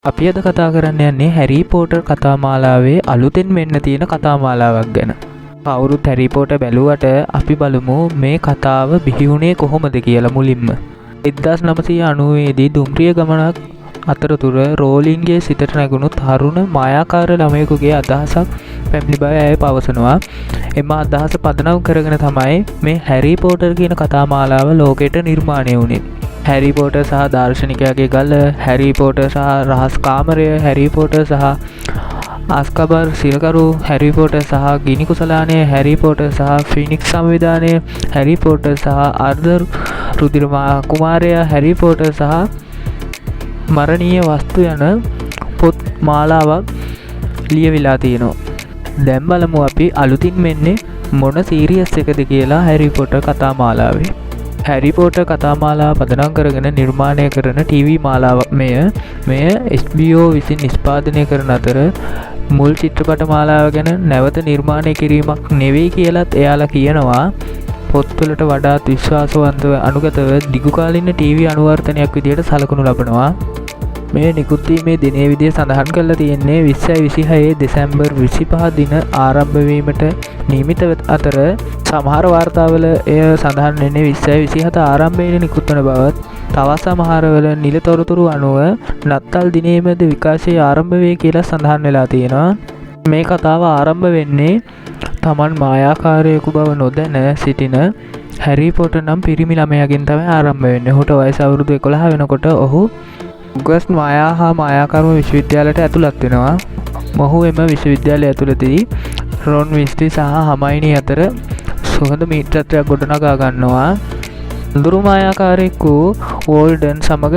අපි අද කතා කරන්න යන්නේ හැරී පොටර් කතා මාලාවේ අලුතෙන් වෙන්න තියෙන කතා මාලාවක් ගැන. කවුරුත් හැරී පොටර් බැලුවට අපි බලමු මේ කතාව බිහි වුණේ කොහොමද කියලා මුලින්ම. 1990 දී දුම්රිය ගමනක් අතරතුර රෝලින්ගේ සිතට නැගුණු තරුණ මායාකාර ළමයෙකුගේ අදහසක් පැමිණි බව ඇය පවසනවා. එම අදහස පදනම් කරගෙන තමයි මේ හැරී පොටර් කියන කතා මාලාව ලෝකයට නිර්මාණය වුණේ. හැරී පොටර් සහ දාර්ශනිකයාගේ ගල, හැරී පොටර් සහ රහස් කාමරය, හැරී පොටර් සහ අස්කබර් සිරකරු, හැරී පොටර් සහ ගිනි කුසලානය, හැරී පොටර් සහ ෆිනික්ස් සංවිධානය, හැරී පොටර් සහ අර්ධ රුධිර කුමාරයා, හැරී පොටර් සහ මරණීය වස්තු යන පොත් මාලාවක් ලියවිලා තියෙනවා. දැන් බලමු අපි අලුතින් මෙන්නේ මොන සීරියස් එකද කියලා හැරී පොටර් කතා මාලාවේ. හැරී පොටර් කතා මාලාව පදනම් කරගෙන නිර්මාණය කරන ටීවී මාලාවක් මෙය HBO විසින් නිෂ්පාදනය කරන අතර මුල් චිත්‍රපට මාලාව ගැන නැවත නිර්මාණය කිරීමක් නෙවෙයි කියලත් එයාලා කියනවා. පොත්වලට වඩාත් විශ්වාසවන්තව අනුගතව දිගුකාලින ටීවී අනුවර්තනයක් විදියට සලකනු ලබනවා. මේ නිකුත්වීමේ දිනේ විදිය සඳහන් කරලා තියෙන්නේ 2026 දෙසැම්බර් 25 දින ආරම්භවීමට නියමිත අතර සමහර වාර්තාවල එය සඳහන් වෙන්නේ 2027 ආරම්භයේ නිකුත් වන බවත්, තවත් සමහරවල නිල තොරතුරු අනුව නත්තල් දිනේමද විකාශය ආරම්භ වේ කියලා සඳහන් වෙලා තියෙනවා. මේ කතාව ආරම්භ වෙන්නේ තමන් මායාකාරයෙකු බව නොදැන සිටින හැරී පොටර් නම් පිරිමි ළමයාගෙන් තමයි ආරම්භ වෙන්නේ. ඔහුට වයස අවුරුදු 11 වෙනකොට ඔහු උගස් මායා හා මායාකර්ම විශ්වවිද්‍යාලයට ඇතුළත් වෙනවා. මොහු එම විශ්වවිද්‍යාලය ඇතුළතදී රොන් විස්ලි සහ හමයිනි අතර සුහද මිත්‍රත්වයක් ගොඩනගා ගන්නවා. අඳුරු මායාකාරයෙකු වෝල්ඩන් සමග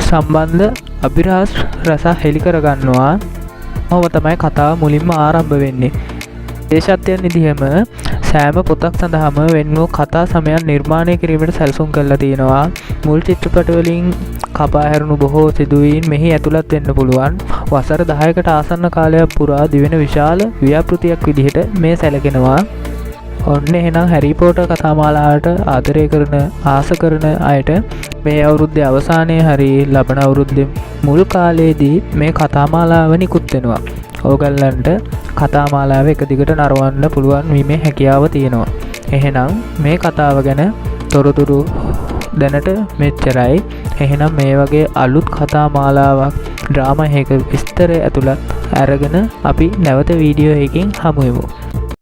සම්බන්ධ අභිරහස් රස හෙළි කර ගන්නවා. ඔහොම තමයි කතාව මුලින්ම ආරම්භ වෙන්නේ. දේශත්වයන් විදිහම සෑම පොතක් සඳහාම වෙන වූ කතා සමයන් නිර්මාණය කිරීමට සැලසුම් කරලා තියෙනවා. මුල් චිත්‍රපටවලින් කපා හැරුණු බොහෝ සිදුවීම් මෙහි ඇතුළත් වෙන්න පුළුවන්. වසර 10කට ආසන්න කාලයක් පුරා දිවෙන විශාල ව්‍යාපෘතියක් විදිහට මේ සැලකෙනවා. ඔන්න එහෙනම් හැරී පොටර් කතා මාලාවට ආදරය කරන ආස කරන අයට මේ අවුරුද්දේ අවසානයේ හරි ලබන අවුරුද්දේ මුල් කාලයේදී මේ කතා මාලාව නිකුත් වෙනවා. ඕගොල්ලන්ට කතා මාලාව එක දිගට නරවන්න පුළුවන් වීමේ හැකියාව තියෙනවා. එහෙනම් මේ කතාව ගැන තොරතුරු දැනට මෙච්චරයි. එහෙනම් මේ වගේ අලුත් කතා මාලාවක් ඩ්‍රාමා එකක විස්තර ඇතුළත් අරගෙන අපි නැවත වීඩියෝ එකකින් හමු වෙමු.